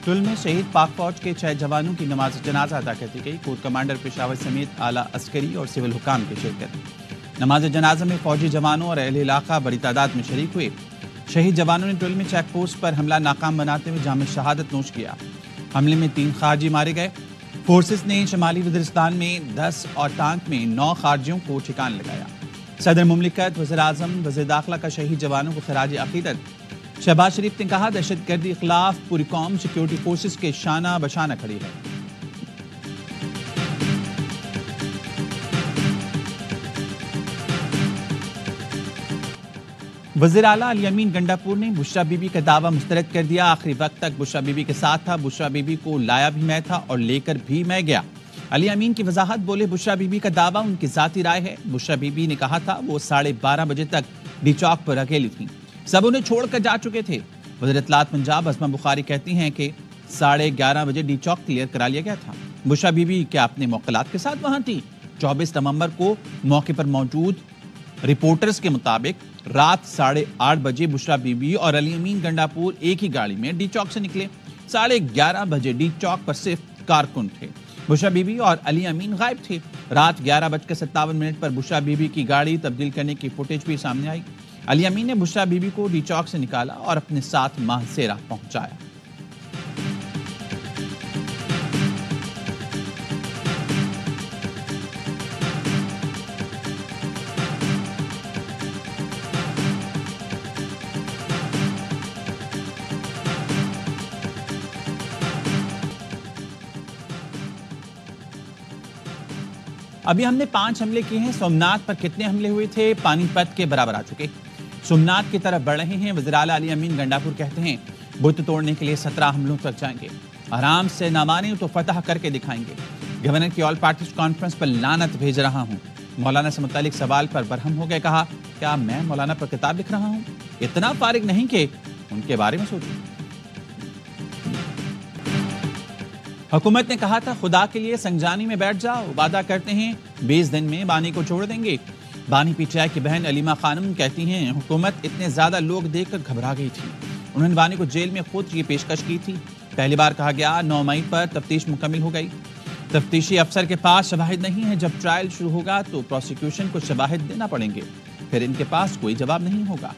Tool में शहीद पाक फौज के 6 जवानों की नमाज जनाजा अदा कर दी गई। कोर कमांडर पेशावर समेत आला अस्करी और सिविल हुकाम की शिरकत। नमाज जनाजा में फौजी जवानों और अहले इलाका बड़ी तादाद में शरीक हुए। शहीद जवानों ने टुल में चेक पोस्ट पर हमला नाकाम बनाते हुए जाम शहादत नोश किया। हमले में 3 खारजी मारे गए। फोर्सेस ने शमाली वज़ीरिस्तान में 10 और टांक में 9 खारजियों को ठिकान लगाया। सदर मुमलिकत, वज़ीर-ए-आज़म, वज़ीर दाखिला का शहीद जवानों को खराज अक़ीदत। शहबाज शरीफ ने कहा, दहशतगर्दी के खिलाफ पूरी कौम सिक्योरिटी फोर्सेस के शाना बशाना खड़ी है। वज़ीर आला अली अमीन गंडापुर ने बुशरा बीबी का दावा मुस्तरद कर दिया। आखिरी वक्त तक बुशरा बीबी के साथ था। बुशरा बीबी को लाया भी मैं था और लेकर भी मैं गया। अली अमीन की वजाहत, बोले बुशरा बीबी का दावा उनकी जाती राय है। बुशरा बीबी ने कहा था वो 12:30 बजे तक डी चौक पर अकेली थी, सब उन्हें छोड़कर जा चुके थे। वज़ीर इत्तलात पंजाब अज़मा बुखारी कहती हैं कि 11:30 बजे डी चौक क्लियर करा लिया गया था। बुशरा बीबी क्या अपने मौक़िलात के साथ वहां थी? 24 नवंबर को मौके पर मौजूद रिपोर्टर्स के मुताबिक रात 8:30 बजे बुशरा बीबी और अली अमीन गंडापुर एक ही गाड़ी में डी चौक से निकले। 11:30 बजे डी चौक पर सिर्फ कारकुन थे। बुशरा बीबी और अली अमीन गायब थे। रात 11:57 पर बुशरा बीबी की गाड़ी तब्दील करने की फुटेज भी सामने आई। अली अमीन ने बुशरा बीबी को डी चौक से निकाला और अपने साथ माहसेरा पहुंचाया। अभी हमने 5 हमले किए हैं। सोमनाथ पर कितने हमले हुए थे? पानीपत के बराबर आ चुके। सोमनाथ की तरफ बढ़ रहे हैं। वज़ीर आला अली अमीन गंडापुर कहते हैं बुत तोड़ने के लिए 17 हमलों तक जाएंगे। आराम से ना माने तो फतह करके दिखाएंगे। गवर्नर की ऑल पार्टीज कॉन्फ्रेंस पर लानत भेज रहा हूँ। मौलाना से मुतालिक सवाल पर बरहम हो गए। कहा, क्या मैं मौलाना पर किताब लिख रहा हूँ? इतना फारिग नहीं कि उनके बारे में सोचूं। हुकूमत ने कहा था खुदा के लिए संगजानी में बैठ जाओ, वादा करते हैं 20 दिन में बानी को छोड़ देंगे। बानी पीटीआई की बहन अलीमा खानम कहती हैं हुकूमत इतने ज्यादा लोग देखकर घबरा गई थी। उन्होंने बानी को जेल में खुद ये पेशकश की थी। पहली बार कहा गया 9 मई पर तफ्तीश मुकम्मिल हो गई। तफ्तीशी अफसर के पास शवाहिद नहीं है। जब ट्रायल शुरू होगा तो प्रोसिक्यूशन को शवाहिद देना पड़ेंगे, फिर इनके पास कोई जवाब नहीं होगा।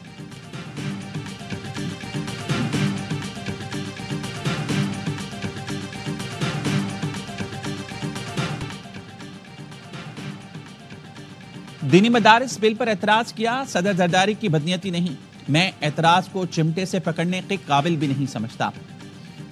दीनी मदारिस बिल पर एतराज किया। सदर जरदारी की बदनीयती नहीं, मैं एतराज को चिमटे से पकड़ने के काबिल भी नहीं समझता।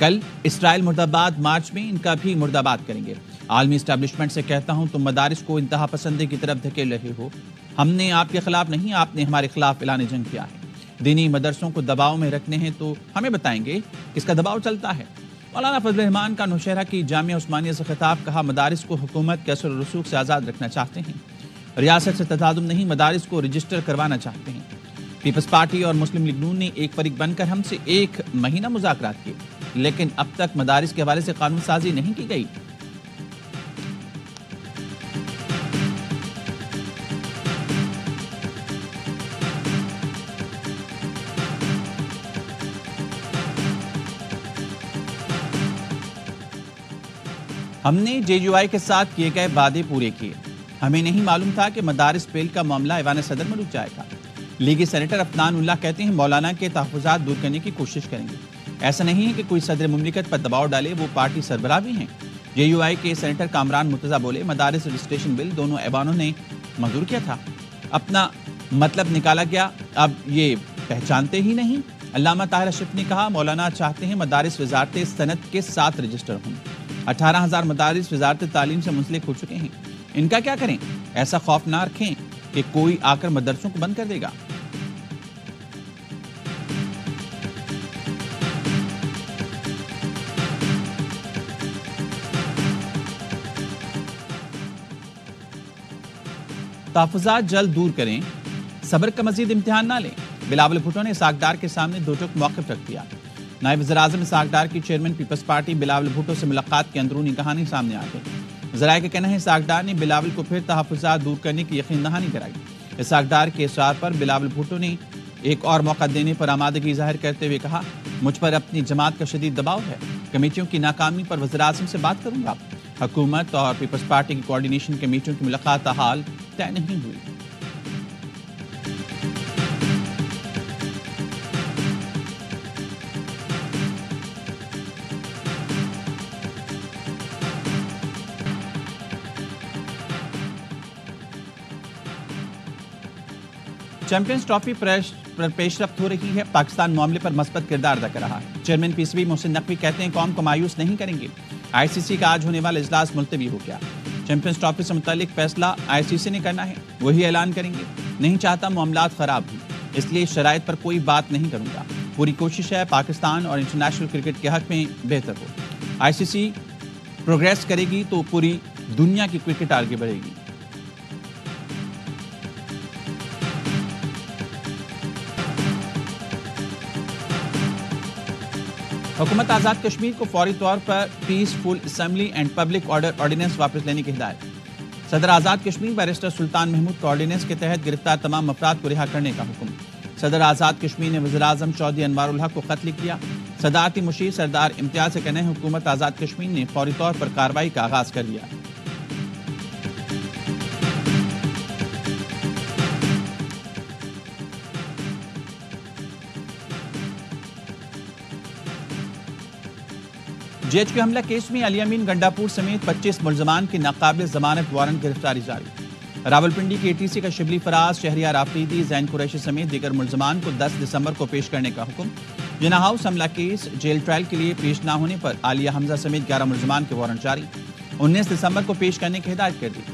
कल इसराइल मुर्दाबाद मार्च में इनका भी मुर्दाबाद करेंगे। आलमी एस्टैब्लिशमेंट से कहता हूं तुम मदारिस को इंतहा पसंदी की तरफ धकेल रहे हो। हमने आपके खिलाफ नहीं, आपने हमारे खिलाफ ऐलान जंग किया है। दीनी मदरसों को दबाव में रखने हैं तो हमें बताएंगे किसका दबाव चलता है। मौलाना फजल रहमान का नौशहरा की जामिया उस्मानिया से खिताब, कहा मदारिस को हुकूमत के असर और रसूख से आज़ाद रखना चाहते हैं। रियासत से तदादुम नहीं, मदारिस को रजिस्टर करवाना चाहते हैं। पीपल्स पार्टी और मुस्लिम लीग नून ने एक फरीक बनकर हमसे 1 महीना मुज़ाकरात किए, लेकिन अब तक मदारिस के हवाले से कानून साजी नहीं की गई। हमने जेयूआई के साथ किए गए वादे पूरे किए। हमें नहीं मालूम था कि मदारिस बिल का मामला ऐवान सदर में रुक जाएगा। लीगी सेनेटर अफनान उल्लाह कहते हैं मौलाना के तहफ़्फ़ुज़ात दूर करने की कोशिश करेंगे। ऐसा नहीं है कि कोई सदर मुमलिकत पर दबाव डाले, वो पार्टी सरबराह भी हैं। जेयूआई के सेनेटर कामरान मुर्तज़ा बोले मदारिस रजिस्ट्रेशन बिल दोनों ऐवानों ने मंजूर किया था, अपना मतलब निकाला गया, अब ये पहचानते ही नहीं। अल्लामा ताहिर अशरफ ने कहा मौलाना चाहते हैं मदारिस वज़ारत सनत के साथ रजिस्टर हों। 18,000 मदारिस वज़ारत तालीम से मुंसलिक हो चुके हैं। इनका क्या करें? ऐसा खौफ ना रखें कि कोई आकर मदरसों को बंद कर देगा। तहफ़्फ़ुज़ात जल्द दूर करें, सब्र का मजीद इम्तिहान ना लें। बिलावल भुट्टो ने इसाक डार के सामने दो टुक मौक़िफ़ रख दिया। नायब वज़ीर-ए-आज़म इसाक डार की chairman Peoples Party Bilawal Bhutto से मुलाकात की अंदरूनी कहानी सामने आ गई। ज़राए का कहना है इसाक डार ने बिलावल को फिर तहफ़्फ़ुज़ात दूर करने की यकीन दहानी कराई। इसाक डार के इसरार पर बिलावल भुट्टो ने एक और मौका देने पर आमादगी ज़ाहिर करते हुए कहा मुझ पर अपनी जमात का शदीद दबाव है। कमेटियों की नाकामी पर वज़ीर-ए-आज़म से बात करूंगा। हुकूमत और पीपल्स पार्टी की कोऑर्डिनेशन कमेटियों की मुलाकात हाल तय नहीं हुई। चैंपियंस ट्रॉफी पर पेशरफ्त हो रही है। पाकिस्तान मामले पर मस्बत किरदार अदा कर रहा है। चेयरमैन पीसीबी मोहसिन नकवी कहते हैं कौम को मायूस नहीं करेंगे। आईसीसी का आज होने वाला इजलास मुलतवी हो गया। चैंपियंस ट्रॉफी से मुतालिक फैसला आईसीसी ने करना है, वही ऐलान करेंगे। नहीं चाहता मामलात खराब हों, इसलिए शराइत पर कोई बात नहीं करूंगा। पूरी कोशिश है पाकिस्तान और इंटरनेशनल क्रिकेट के हक में बेहतर हो। आईसीसी प्रोग्रेस करेगी तो पूरी दुनिया की क्रिकेट आगे बढ़ेगी। हुकूमत आज़ाद कश्मीर को फौरी तौर पर peaceful assembly and public order ordinance वापस लेने की हिदायत। सदर आज़ाद कश्मीर बैरिस्टर सुल्तान महमूद को ऑर्डिनेंस के तहत गिरफ्तार तमाम अफराद को रिहा करने का हुक्म। सदर आज़ाद कश्मीर ने वज़ीर-ए-आज़म चौधरी अनवारुल हक को खत लिख दिया। सदारती मुशीर सरदार इम्तियाज से कहना है हुकूमत आज़ाद कश्मीर ने फौरी तौर पर कार्रवाई का आगाज कर दिया। जेएचक्यू हमला केस में अली अमीन गंडापुर समेत 25 मुल्ज़मान की नाकाबिल जमानत वारंट गिरफ्तारी जारी। रावलपिंडी के एटीसी का शिबली फराज, शहरियार आफरीदी, जैन कुरैशी समेत दीगर मुल्ज़मान को 10 दिसंबर को पेश करने का हुक्म। जिना हाउस हमला केस जेल ट्रायल के लिए पेश न होने पर आलिया हमजा समेत 11 मुल्ज़मान के वारंट जारी। 19 दिसंबर को पेश करने की हिदायत कर दी।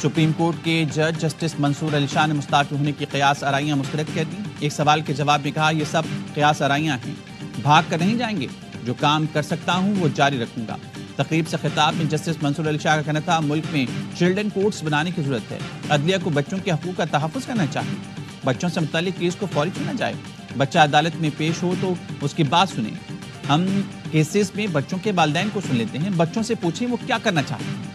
सुप्रीम कोर्ट के जज जस्टिस मंसूर अली शाह ने मुस्ताफ़ी होने की क़यास आराइयाँ मुस्तरद कर दी। एक सवाल के जवाब में कहा ये सब क़यास आराइयाँ हैं, भाग कर नहीं जाएंगे। जो काम कर सकता हूँ वो जारी रखूंगा। तकरीब से खिताब में जस्टिस मंसूर अली शाह का कहना था मुल्क में चिल्ड्रन कोर्ट्स बनाने की जरूरत है। अदलिया को बच्चों के हकूक़ का तहफ़्फ़ुज़ करना चाहिए। बच्चों से मुताल्लिक़ केस को फौरी चुना जाए। बच्चा अदालत में पेश हो तो उसकी बात सुने। हम केसेस में बच्चों के वालिदैन को सुन लेते हैं, बच्चों से पूछें वो क्या करना चाहते हैं।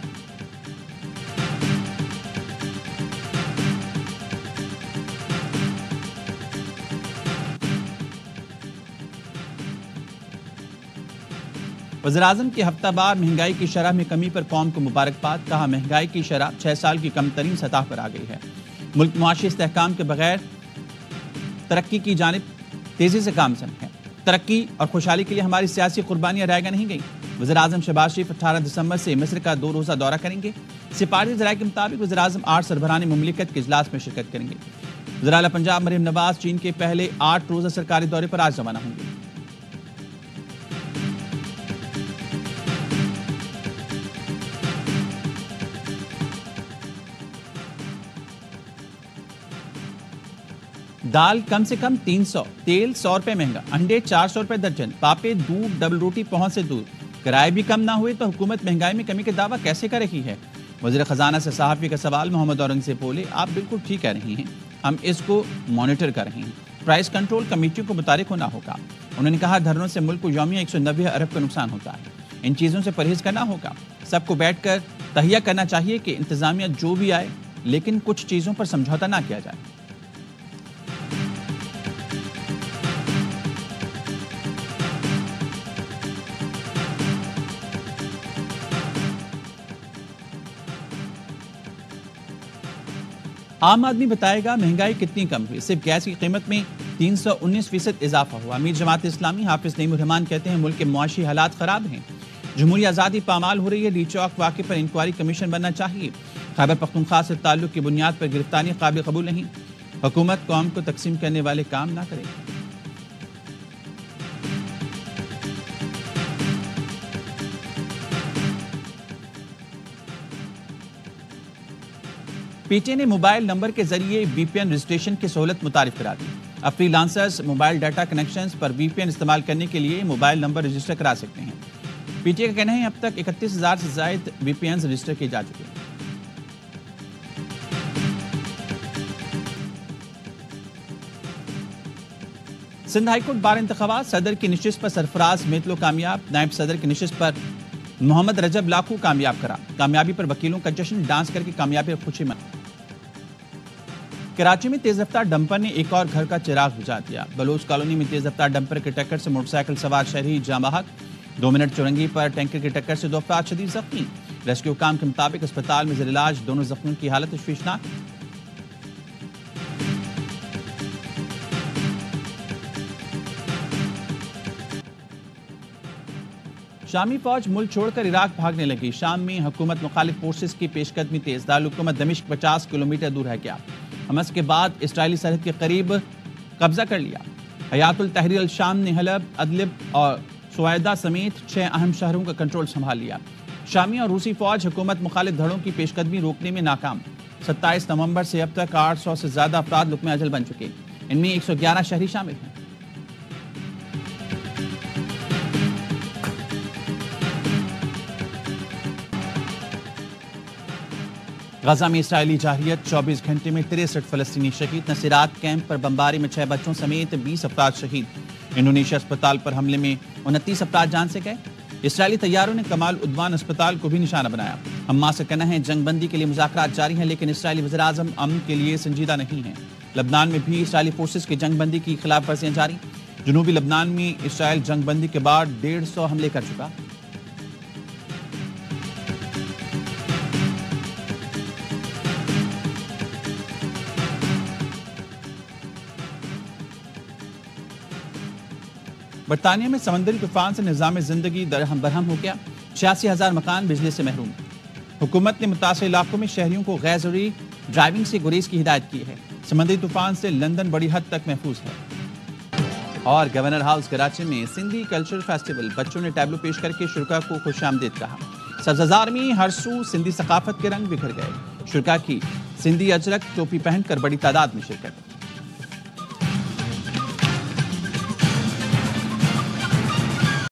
वज़ीर-ए-आज़म की हफ्तावार महंगाई की शरह में कमी पर कौम को मुबारकबाद। कहा महंगाई की शरह 6 साल की कम तरीन सतह पर आ गई है। मुल्क मुआशी इस्तेहकाम के बगैर तरक्की की जानिब तेजी से गामज़न है। तरक्की और खुशहाली के लिए हमारी सियासी कुर्बानियां रायगा नहीं गई। वज़ीर-ए-आज़म शहबाज शरीफ 18 दिसंबर से मिस्र का 2 रोज़ा दौरा करेंगे। सिफारती ज़राए के मुताबिक वज़ीर-ए-आज़म 8 सरबराहान मुमलिकत के इजलास में शिरकत करेंगे। वज़ीर आला पंजाब मरीम नवाज चीन के पहले 8 रोज़ा सरकारी दौरे पर आज रवाना होंगे। दाल कम से कम 300, तेल 100 रुपए महंगा, अंडे 400 रुपए दर्जन, पापे, दूध, डबल रोटी पहुंच से दूर। किराए भी कम ना हुए तो हुकूमत महंगाई में कमी का दावा कैसे कर रही है? वज़ीर खजाना से सहाफ़ी का सवाल। मोहम्मद औरंगज़ेब बोले आप बिल्कुल ठीक कह रही हैं, हम इसको मॉनिटर कर रहे हैं। प्राइस कंट्रोल कमेटियों को मुतारिक होना होगा। उन्होंने कहा धरनों से मुल्क को यौमिया 190 अरब का नुकसान होता है। इन चीज़ों से परहेज करना होगा। सबको बैठ कर तहिया करना चाहिए कि इंतज़ामिया जो भी आए लेकिन कुछ चीज़ों पर समझौता ना किया जाए। आम आदमी बताएगा महंगाई कितनी कम हुई। सिर्फ गैस की कीमत में 319% इजाफा हुआ। अमीर जमात इस्लामी हाफिज नईमुर रहमान कहते हैं मुल्क के मुआशी हालात खराब हैं। जमहूरी आज़ादी पामाल हो रही है। डी चौक वाक़े पर इंक्वायरी कमीशन बनना चाहिए। खैबर पख्तूनख्वा से ताल्लुक की बुनियाद पर गिरफ्तारी काबिल कबूल नहीं। हुकूमत कौम को तकसीम करने वाले काम ना करे। पीटीए ने मोबाइल नंबर के जरिए वीपीएन रजिस्ट्रेशन की सहूलत मुतारिफ करा दी। अब फ्रीलांसर्स मोबाइल डाटा कनेक्शंस पर वीपीएन इस्तेमाल करने के लिए मोबाइल नंबर रजिस्टर करा सकते हैं। पीटीए का कहना है अब तक 31,000 से ज्यादा वीपीएन रजिस्टर किए जा चुके हैं। सिंध हाईकोर्ट बार इंतखाबात। सदर की नशिस्त पर सरफराज मेतलो कामयाब। नायब सदर की नशिस्त पर मोहम्मद रजब लाखू कामयाब करा। कामयाबी पर वकीलों का जश्न, डांस करके कामयाबी पर खुशी मनाई। کراچی میں تیز رفتار ڈمپر نے ایک اور گھر کا چراغ بجھا دیا۔ بلوچ کالونی میں تیز رفتار ڈمپر کی ٹکر سے موٹر سائیکل سوار شہری جاں بحق۔ 2 منٹ چورنگی پر ٹینکر کی ٹکر سے 2 افراد شدید زخمی۔ ریسکیو حکام کے مطابق اسپتال میں زیر علاج دونوں زخمیوں کی حالت تشویشناک۔ شامی فوج ملک چھوڑ کر عراق بھاگنے لگی۔ شام میں حکومت مخالف فورسز کی پیش قدمی تیز۔ دارالحکومت دمشق 50 کلومیٹر دور رہ گیا۔ حماس کے بعد اسرائیلی سرحد کے قریب قبضہ کر لیا۔ حیات التحریر الشام نے حلب، ادلب اور سویدہ سمیت 6 اہم شہروں کا کنٹرول سنبھال لیا۔ شامی اور روسی فوج حکومت مخالف دھڑوں کی پیش قدمی روکنے میں ناکام۔ 27 نومبر سے اب تک 800 سے زیادہ افراد لقمہ اجل بن چکے، ان میں 111 شہری شامل ہیں۔ غزہ میں اسرائیلی جارحیت 24 گھنٹے میں 63 فلسطینی شہید۔ نصیرات کیمپ پر بمباری میں 6 بچوں سمیت 20 افراد شہید۔ انڈونیشیا اسپتال پر حملے میں 29 افراد جان سے گئے۔ اسرائیلی طیاروں نے کمال عدوان اسپتال کو بھی نشانہ بنایا۔ حماس کا کہنا ہے جنگ بندی کے لیے مذاکرات جاری ہیں، لیکن اسرائیلی وزیراعظم امن کے لیے سنجیدہ نہیں ہیں۔ لبنان میں بھی اسرائیلی فورسز کی جنگ بندی کی خلاف ورزیاں جاری۔ جنوبی لبنان میں اسرائیل جنگ بندی کے بعد 150 حملے کر چکا۔ برطانیہ میں سمندری طوفان سے نظام زندگی برہم ہو گیا۔ 86,000 مکان بجلی سے محروم۔ حکومت نے متاثرہ علاقوں میں شہریوں کو غیر ضروری ڈرائیونگ سے گریز کی ہدایت کی ہے۔ سمندری طوفان سے لندن بڑی حد تک محفوظ ہے۔ اور گورنر ہاؤس کراچی میں سندھی کلچرل فیسٹیول، بچوں نے ٹیبلو پیش کر کے شرکاء کو خوش آمدید کہا۔ سبززار میں ہر سو سندھی ثقافت کے رنگ بکھر گئے۔ شرکاء کی سندھی اجرک ٹوپی پہن کر بڑی تعداد میں شرکت۔